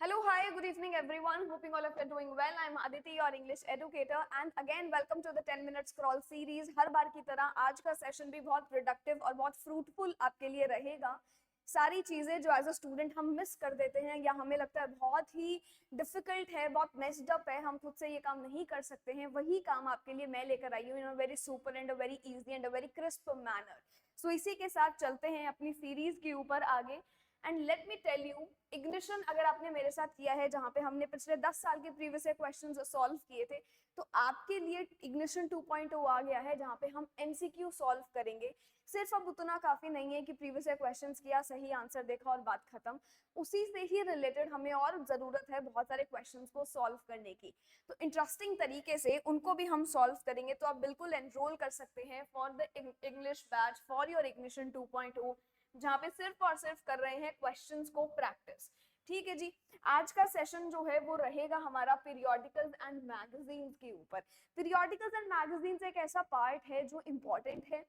Hello, hi, good evening everyone. Hoping all of you are doing well. I'm Aditi, your English educator, and again welcome to the 10 minute scroll series. हर बार की तरह आज का session भी बहुत productive और बहुत fruitful आपके लिए रहेगा. सारी चीजें जो एज अ स्टूडेंट हम मिस कर देते हैं या हमें लगता है बहुत ही डिफिकल्ट है, बहुत मेस्ड अप है, हम खुद से ये काम नहीं कर सकते हैं, वही काम आपके लिए मैं लेकर आई हूँ in a very super and a very easy and a very crisp manner. So इसी के साथ चलते हैं अपनी सीरीज के ऊपर आगे. And let me tell you, ignition अगर आपने मेरे साथ किया है जहां पे हमने पिछले 10 साल के प्रीवियस क्वेश्चन सॉल्व किए थे, तो आपके लिए इग्निशन 2.0 आ गया है जहां पे हम एमसीक्यू सॉल्व करेंगे. सिर्फ अब उतना काफी नहीं है कि प्रीवियस क्वेश्चंस किया, सही आंसर देखा और बात खत्म. उसी से ही रिलेटेड हमें और जरूरत है बहुत सारे क्वेश्चंस को सॉल्व करने की. तो इंटरेस्टिंग तरीके से उनको भी हम सॉल्व करेंगे. तो आप बिल्कुल एनरोल कर सकते हैं for the English batch for your ignition 2.0, जहां पे सिर्फ और सिर्फ कर रहे हैं क्वेश्चंस को प्रैक्टिस. ठीक है जी. आज का सेशन जो है वो रहेगा हमारा पीरियोडिकल्स एंड मैगजीन्स के ऊपर. पीरियोडिकल्स एंड मैगजीन्स एक ऐसा पार्ट है जो इम्पोर्टेंट है.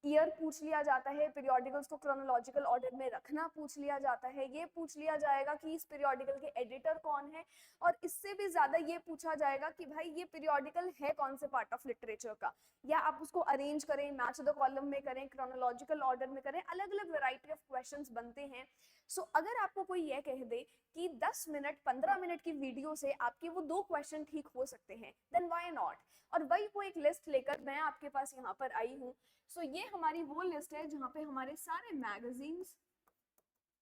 ईयर पूछ लिया जाता है, पीरियोडिकल्स को क्रोनोलॉजिकल ऑर्डर में रखना पूछ लिया जाता है, ये पूछ लिया जाएगा कि इस पीरियोडिकल के एडिटर कौन है, और इससे भी ज्यादा ये पूछा जाएगा कि भाई ये पीरियोडिकल है कौन से पार्ट ऑफ लिटरेचर का, या आप उसको अरेंज करें, मैच द कॉलम में करें, क्रोनोलॉजिकल ऑर्डर में करें, अलग अलग वेराइटी ऑफ क्वेश्चंस बनते हैं. सो अगर आपको कोई ये कह दे कि 10 मिनट 15 मिनट की वीडियो से आपके वो दो क्वेश्चन ठीक हो सकते हैं, देन व्हाई नॉट. और वही वो एक लिस्ट लेकर मैं आपके पास यहाँ पर आई हूँ. सो ये हमारी वो लिस्ट है जहां पे हमारे सारे मैगजीन्स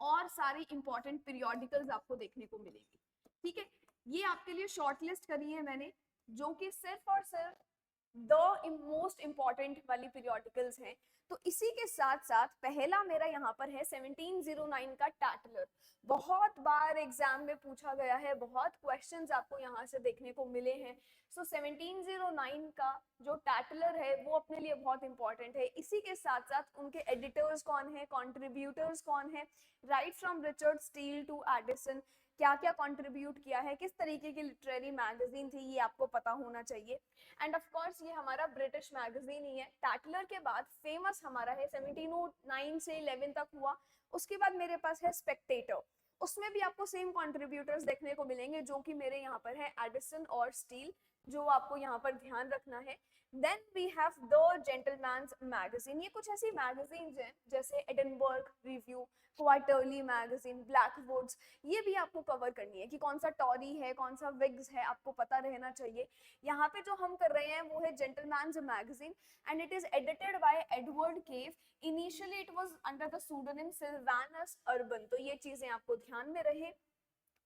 और सारी इंपॉर्टेंट पीरियोडिकल्स आपको देखने को मिलेंगी. ठीक है, ये आपके लिए शॉर्ट लिस्ट करी है मैंने, जो कि सिर्फ और सिर्फ द मोस्ट इंपॉर्टेंट वाली पीरियोडिकल्स हैं. तो इसी के साथ साथ पहला मेरा यहाँ पर है 1709 का टैटलर. बहुत बार एग्जाम में पूछा गया है, बहुत क्वेश्चंस आपको यहाँ से देखने को मिले हैं. सो 1709 का जो टैटलर है वो अपने लिए बहुत इंपॉर्टेंट है. इसी के साथ साथ उनके एडिटर्स कौन है, कॉन्ट्रीब्यूटर्स कौन है, right from Richard Steele to Addison, क्या क्या कंट्रीब्यूट किया है, किस तरीके की लिटरेरी मैगजीन थी, ये आपको पता होना चाहिए. एंड ऑफ कोर्स ये हमारा ब्रिटिश मैगजीन ही है. टैटलर के बाद फेमस हमारा है 1709 से 11 तक हुआ. उसके बाद मेरे पास है स्पेक्टेटर. उसमें भी आपको सेम कंट्रीब्यूटर्स देखने को मिलेंगे जो कि मेरे यहाँ पर है एडिसन और स्टील, जो आपको यहाँ पर ध्यान रखना है. Then we have the gentleman's magazine. ये कुछ ऐसी मैगजीन्स हैं जैसे Edinburgh review, quarterly magazine, Blackwood's. ये भी आपको कवर करनी है कि कौन सा टॉरी है, कौन सा विग्स है, आपको पता रहना चाहिए. यहाँ पे जो हम कर रहे हैं वो है gentleman's magazine, and it is edited by Edward Cave. Initially it was under the pseudonym Sylvanus Urban. तो ये चीजें आपको ध्यान में रहे.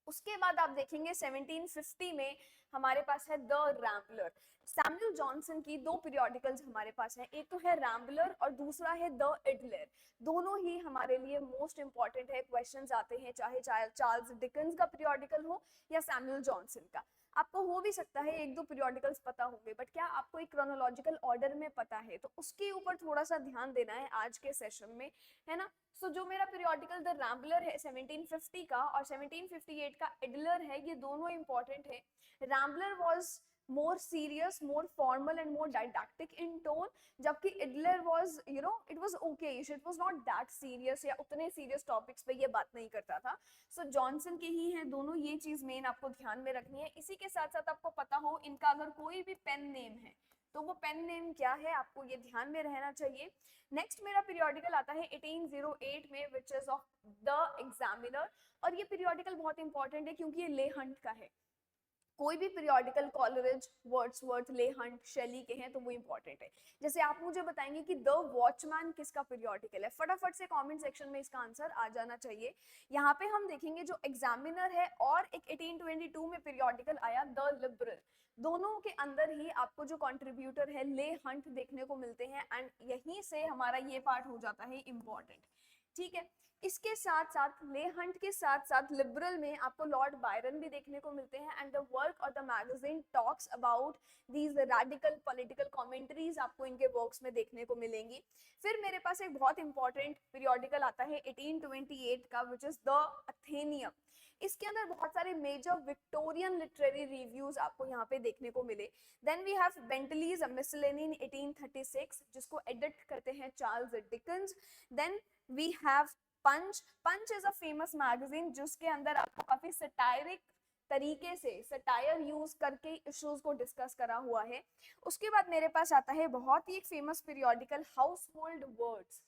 उसके बाद आप देखेंगे 1750 में हमारे पास है द रैम्बलर. सैमुअल जॉनसन की दो पीरियोडिकल्स हमारे पास है, एक तो है रैम्बलर और दूसरा है द इडलर. दोनों ही हमारे लिए मोस्ट इंपॉर्टेंट है. क्वेश्चंस आते हैं चाहे चार्ल्स डिकन्स का पीरियोडिकल हो या सैमुअल जॉनसन का. आपको हो भी सकता है एक दो पीरियोडिकल्स पता होंगे, बट क्या आपको एक क्रोनोलॉजिकल ऑर्डर में पता है, तो उसके ऊपर थोड़ा सा ध्यान देना है आज के सेशन में, है ना. सो जो मेरा पीरियोडिकल द रैम्बलर है 1750 का और 1758 का एडलर है, ये दोनों इंपॉर्टेंट है. Rambler was more serious, more formal and more didactic in tone, जबकि Idler was, you know, it was okay-ish, it was not that serious, या उतने serious topics पे ये बात नहीं करता था. So Johnson के ही हैं दोनों, ये चीज मेन आपको ध्यान में रखनी है. इसी के साथ साथ आपको पता हो इनका अगर कोई भी पेन नेम है तो वो पेन नेम क्या है, आपको ये ध्यान में रहना चाहिए. नेक्स्ट मेरा पीरियोडिकल आता है 1808 में, which is of the examiner. और ये पीरियोडिकल बहुत इंपॉर्टेंट है क्योंकि ये ले हंट का है. कोई भी पीरियोडिकल कॉलरिज, वर्ड्सवर्थ, ले हंट, शेली के हैं तो वो इंपॉर्टेंट है. जैसे आप मुझे बताएंगे कि द वॉचमैन किसका पीरियोडिकल है, फटाफट से कमेंट सेक्शन में इसका आंसर आ जाना चाहिए. यहाँ पे हम देखेंगे जो एग्जामिनर है और एक 1822 में पीरियोडिकल आया द लिबरल. दोनों के अंदर ही आपको जो कंट्रीब्यूटर है ले हंट देखने को मिलते हैं, एंड यहीं से हमारा ये पार्ट हो जाता है इंपॉर्टेंट. ठीक है. इसके साथ साथ ले हंट के साथ साथ लिबरल में आपको लॉर्ड बायरन भी देखने को मिलते हैं, एंड द वर्क और the magazine talks about these radical political commentaries आपको इनके वर्क्स में देखने को मिलेंगी. फिर मेरे पास एक बहुत इंपॉर्टेंट पीरियोडिकल आता है 1828 का, विच इज द अथेनियम. इसके अंदर बहुत सारे मेजर विक्टोरियन लिटरेरी रिव्यूज आपको यहाँ पे देखने को मिले. Then we have Bentley's miscellany in 1836, जिसको एडिट करते हैं Charles Dickens. Then we have Punch. Punch is a famous magazine जिसके अंदर आपको काफी सटायरिक तरीके से सटायर यूज करके इश्यूज को डिस्कस करा हुआ है। उसके बाद मेरे पास आता है बहुत ही एक famous periodical house hold words.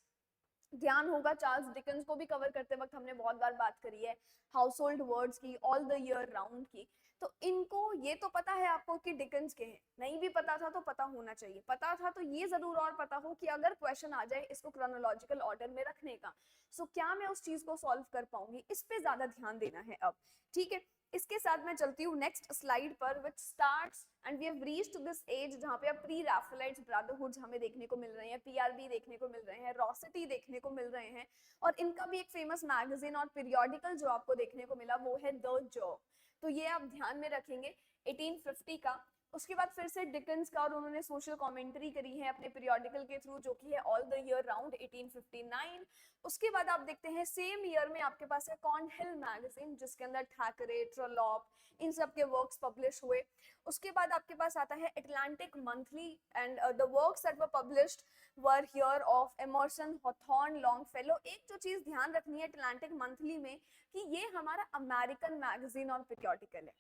ध्यान होगा चार्ल्स डिकेंस को भी कवर करते वक्त हमने बहुत बार बात करी है हाउस होल्ड वर्ड्स की, ऑल द ईयर राउंड की। तो इनको ये तो पता है आपको कि डिकेंस के हैं, नहीं भी पता था तो पता होना चाहिए, पता था तो ये जरूर और पता हो कि अगर क्वेश्चन आ जाए इसको क्रोनोलॉजिकल ऑर्डर में रखने का, सो क्या मैं उस चीज को सॉल्व कर पाऊंगी, इस पे ज्यादा ध्यान देना है अब। ठीक है, इसके साथ मैं चलती हूँ नेक्स्ट स्लाइड पर, which starts and we have reached to this age जहाँ पे अब प्री रैफेलाइट्स ब्रदरहुड्स हमें देखने को मिल रहे हैं, पीआरबी देखने को मिल रहे हैं, रॉसिटी देखने को मिल रहे हैं, और इनका भी एक फेमस मैगजीन और पीरियोडिकल जो आपको देखने को मिला वो है द जॉ। तो ये आप ध्यान में रखेंगे 1850 का। उसके बाद फिर से डिकेंस का, और उन्होंने सोशल कमेंट्री करी है अपने पीरियोडिकल के थ्रू जो कि है ऑल द ईयर राउंड 1859। उसके बाद आप देखते हैं सेम ईयर में आपके पास है कॉर्नहिल मैगजीन जिसके अंदर थैकरे, ट्रोलॉप, इन सब के वर्क्स पब्लिश हुए। उसके बाद आपके पास आता है Atlantic monthly and the works that were published were here of Emerson, Hawthorne, Longfellow. एक जो चीज ध्यान रखनी है अटलांटिक मंथली में कि ये हमारा अमेरिकन मैगजीन और पीरियोडिकल है,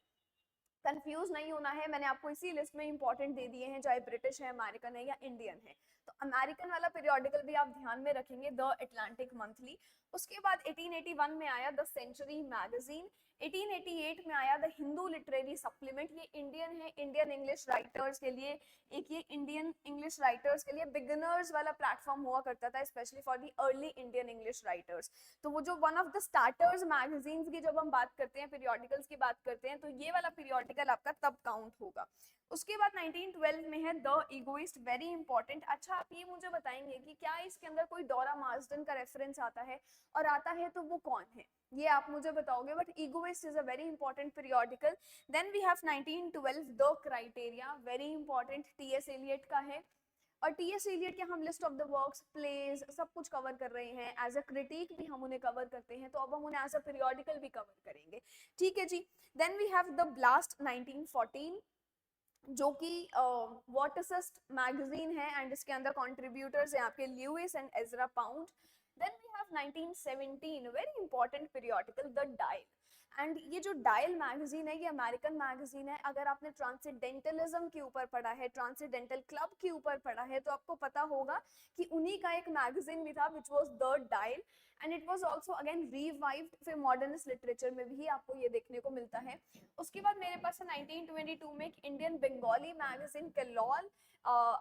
कंफ्यूज नहीं होना है, मैंने आपको इसी लिस्ट में इंपॉर्टेंट दे दिए हैं, चाहे ब्रिटिश है, अमेरिकन है या इंडियन है। तो अमेरिकन वाला पीरियोडिकल भी आप ध्यान में रखेंगे, द अटलांटिक मंथली। उसके बाद 1881 में आया द सेंचुरी मैगजीन। 1888 में आया द हिंदू लिटरेरी सप्लीमेंट, ये इंडियन है, इंडियन इंग्लिश राइटर्स के लिए एक, ये इंडियन इंग्लिश राइटर्स के लिए बिगिनर्स वाला प्लेटफॉर्म हुआ करता था, specially for the early Indian English writers. तो वो जो one of the starters magazines की जब हम बात करते हैं, पीरियोडिकल्स की बात करते हैं, तो ये वाला पीरियोडिकल आपका तब काउंट होगा। उसके बाद 1912 में है द इगोइस्ट, वेरी इंपॉर्टेंट। अच्छा, आप ये मुझे बताएंगे कि क्या इसके अंदर कोई डोरा मार्सडन का रेफरेंस आता है, और आता है तो वो कौन है, ये आप मुझे बताओगे, but egoist is a very important periodical. Then we have 1912 the criteria, very important, TS Eliot का है। और टीएस एलियट के हम list of the works, plays, सब कुछ कवर कर रहे हैं, एज अ क्रिटिक भी हम उन्हें कवर करते हैं, तो अब हम उन्हें एज अ पीरियोडिकल भी कवर करेंगे। ठीक है जी। Then we have the blast 1914 जो कि वॉटरसिस्ट मैगजीन है, एंड इसके अंदर कंट्रीब्यूटर्स हैं आपके Lewis and Ezra Pound. Then we have 1917 very important periodical the dial. And ये जो डायल मैगजीन है ये अमेरिकन मैगजीन है। अगर आपने ट्रांसेंडेंटलिज्म के ऊपर पढ़ा है, ट्रांसेंडेंटल क्लब के ऊपर पढ़ा है, तो आपको पता होगा कि उन्हीं का एक मैगजीन भी था which was the dial, and it was also again revived, फिर मॉडर्निस्ट लिटरेचर में भी आपको ये देखने को मिलता है। उसके बाद मेरे पास है 1922 में एक Indian Bengali magazine Kallol,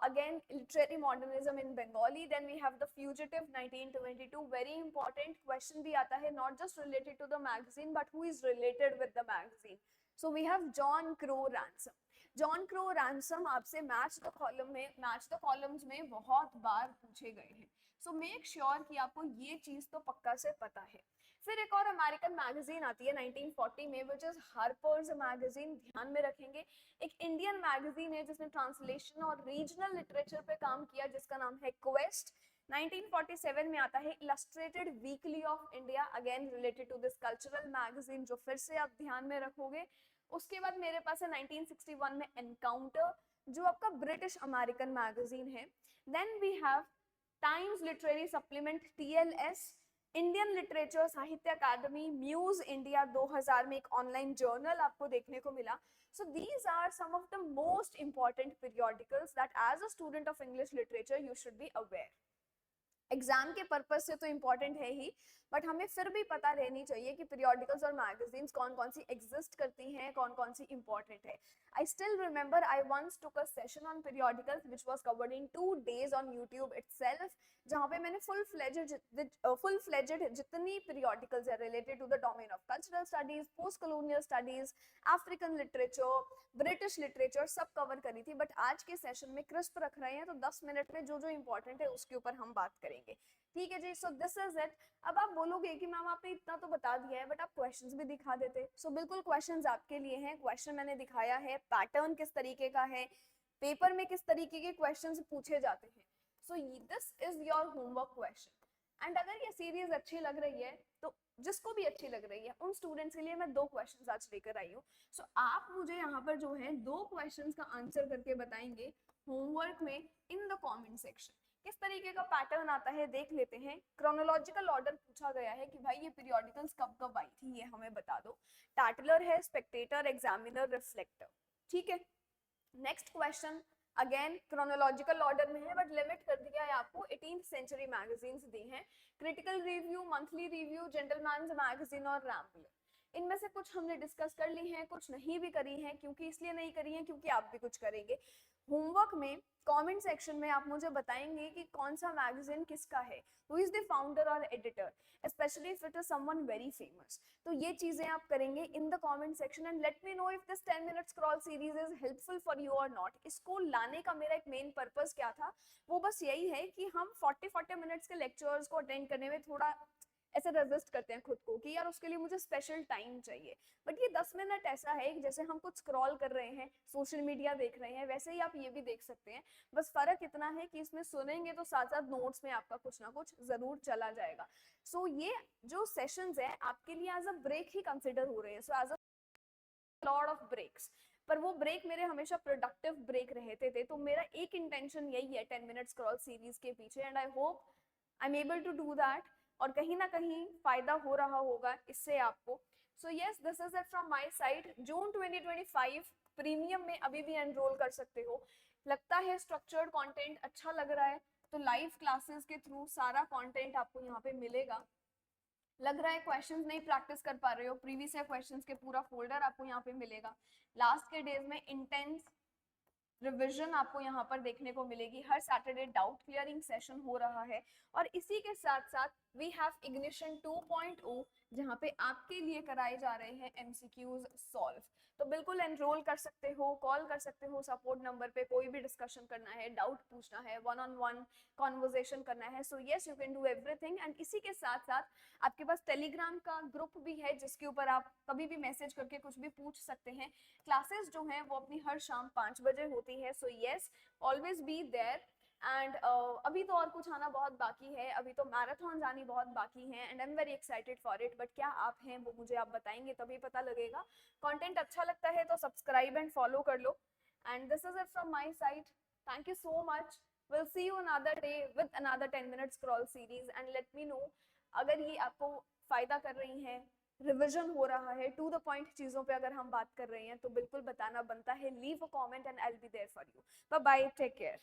again literary modernism in Bengali. Then we have the fugitive 1922, very important question भी आता है, not just related to the magazine but who is related with the magazine. So we have John Crow Ransom. John crow ransom आपसे match the column में, match the columns में बहुत बार पूछे गए हैं, सो मेक श्योर कि आपको ये चीज तो पक्का से पता है। फिर एक और अमेरिकन मैगजीन आती है 1940 में, विच इज हार्पर्स मैगजीन, ध्यान में रखेंगे। एक इंडियन मैगजीन है जिसने ट्रांसलेशन और रीजनल लिटरेचर पे काम किया, जिसका नाम है क्वेस्ट। 1947 में आता है illustrated weekly of India, again related to this cultural magazine, जो फिर से आप ध्यान में रखोगे। उसके बाद मेरे पास है 1961 में एनकाउंटर, जो आपका ब्रिटिश अमेरिकन मैगजीन है। Then we have times literary supplement TLS, Indian literature Sahitya Akademi, muse India 2000 में एक ऑनलाइन जर्नल आपको देखने को मिला। So these are some of the most important periodicals that as a student of English literature you should be aware. Exam के purpose से तो important है ही, बट हमें फिर भी पता रहनी चाहिए कि पीरियोडिकल्स और मैगजीन्स कौन कौन सी एग्जिस्ट करती हैं, कौन कौन सी इंपॉर्टेंट है। I still remember I once took a session on periodicals which was covered in 2 days on YouTube itself, जहाँ पे मैंने फुल फ्लेजेड जितनी पीरियोडिकल्स है related to the domain of cultural studies, post colonial studies, African literature, British literature, सब cover करी थी। But आज के सेशन में क्रिस्प रख रहे हैं, तो 10 मिनट में जो जो इंपॉर्टेंट है उसके ऊपर हम बात करेंगे। ठीक है जी, सो दिस इज इट। अब आप बोलोगे कि मैम आपने इतना तो बता दिया है बट आप क्वेश्चंस भी दिखा देते। सो बिल्कुल क्वेश्चंस आपके लिए हैं, क्वेश्चन मैंने दिखाया है, पैटर्न किस तरीके का है, पेपर में किस तरीके के क्वेश्चंस पूछे जाते हैं। So this is your homework question. And अगर ये सीरीज अच्छी लग रही है तो जिसको भी अच्छी लग रही है उन स्टूडेंट्स के लिए मैं 2 क्वेश्चंस आज लेकर आई हूँ। सो आप मुझे यहाँ पर जो है 2 क्वेश्चंस का आंसर करके बताएंगे होमवर्क में इन द कमेंट सेक्शन। किस तरीके का पैटर्न आता है देख लेते हैं। क्रोनोलॉजिकल ऑर्डर पूछा गया है कि भाई ये पीरियोडिकल्स कब कब आई थी ये हमें बता दो। टैटलर है, स्पेक्टेटर, एग्जामिनर, रिफ्लेक्टर। ठीक है, next question again chronological order में है बट लिमिट कर दिया है आपको, 18th सेंचुरी मैगजीन्स दी हैं, critical review, monthly review, gentleman's magazine और रैम्बलर। इनमें से कुछ हमने डिस्कस कर ली हैं, कुछ नहीं भी करी हैं, क्योंकि इसलिए नहीं करी हैं क्योंकि आप भी कुछ करेंगे होमवर्क में। कमेंट सेक्शन में आप मुझे बताएंगे कि कौन सा मैगजीन किसका है, हु इज द फाउंडर और editor, specially if it is someone very famous. तो ये चीजें आप करेंगे in the comment section and let me know if this 10 minute scroll series is helpful for you और नॉट। इसको लाने का मेरा एक मेन पर्पस क्या था, वो बस यही है कि हम 40 मिनट्स के लेक्चर्स को अटेंड करने में थोड़ा ऐसे रेजिस्ट करते हैं खुद को कि यार उसके लिए मुझे स्पेशल टाइम चाहिए, बट ये 10 मिनट ऐसा है कि जैसे हम कुछ स्क्रॉल कर रहे हैं, सोशल मीडिया देख रहे हैं, वैसे ही आप ये भी देख सकते हैं। बस फर्क इतना है कि इसमें सुनेंगे तो साथ साथ नोट्स में आपका कुछ ना कुछ जरूर चला जाएगा। सो ये जो सेशंस है आपके लिए एज अ ब्रेक ही कंसिडर हो रहे हैं, so as a lot of breaks, पर वो ब्रेक मेरे हमेशा प्रोडक्टिव ब्रेक रहते थे। तो मेरा एक इंटेंशन यही है 10 मिनट स्क्रॉल सीरीज के पीछे and I hope I am able to do that, और कहीं ना कहीं फायदा हो रहा होगा इससे आपको। So yes, this is it from my side. June 2025 premium में अभी भी एनरोल कर सकते हो। लगता है स्ट्रक्चर्ड कंटेंट अच्छा लग रहा है तो लाइव क्लासेस के थ्रू सारा कंटेंट आपको यहाँ पे मिलेगा। लग रहा है क्वेश्चंस नहीं प्रैक्टिस कर पा रहे हो, प्रीवियस ईयर क्वेश्चंस के पूरा फोल्डर आपको यहाँ पे मिलेगा। लास्ट के डेज में इंटेंस रिविजन आपको यहाँ पर देखने को मिलेगी। हर सैटरडे डाउट क्लियरिंग सेशन हो रहा है और इसी के साथ साथ वी हैव इग्निशन 2.0 जहाँ पे आपके लिए कराए जा रहे हैं एमसीक्यूज सॉल्व। तो बिल्कुल एनरोल कर सकते हो, कॉल कर सकते हो सपोर्ट नंबर पे, कोई भी डिस्कशन करना है, डाउट पूछना है, वन ऑन वन कॉन्वर्जेशन करना है। So yes, you can do everything. And इसी के साथ साथ आपके पास टेलीग्राम का ग्रुप भी है जिसके ऊपर आप कभी भी मैसेज करके कुछ भी पूछ सकते हैं। क्लासेस जो हैं वो अपनी हर शाम 5 बजे होती है। So yes, always be there. And अभी तो और कुछ आना बहुत बाकी है, अभी तो मैराथन आनी बहुत बाकी है and I am very excited for it. But क्या आप हैं वो मुझे आप बताएंगे तभी पता लगेगा। कंटेंट अच्छा लगता है तो सब्सक्राइब एंड फॉलो कर लो। And this is it from my side, thank you so much. Will see you another day with another 10 minute scroll series and let me know अगर ये आपको फायदा कर रही हैं, रिविजन हो रहा है, टू द पॉइंट चीजों पे अगर हम बात कर रहे हैं तो बिल्कुल बताना बनता है। Leave a comment and I will be there for you. Bye bye, take care.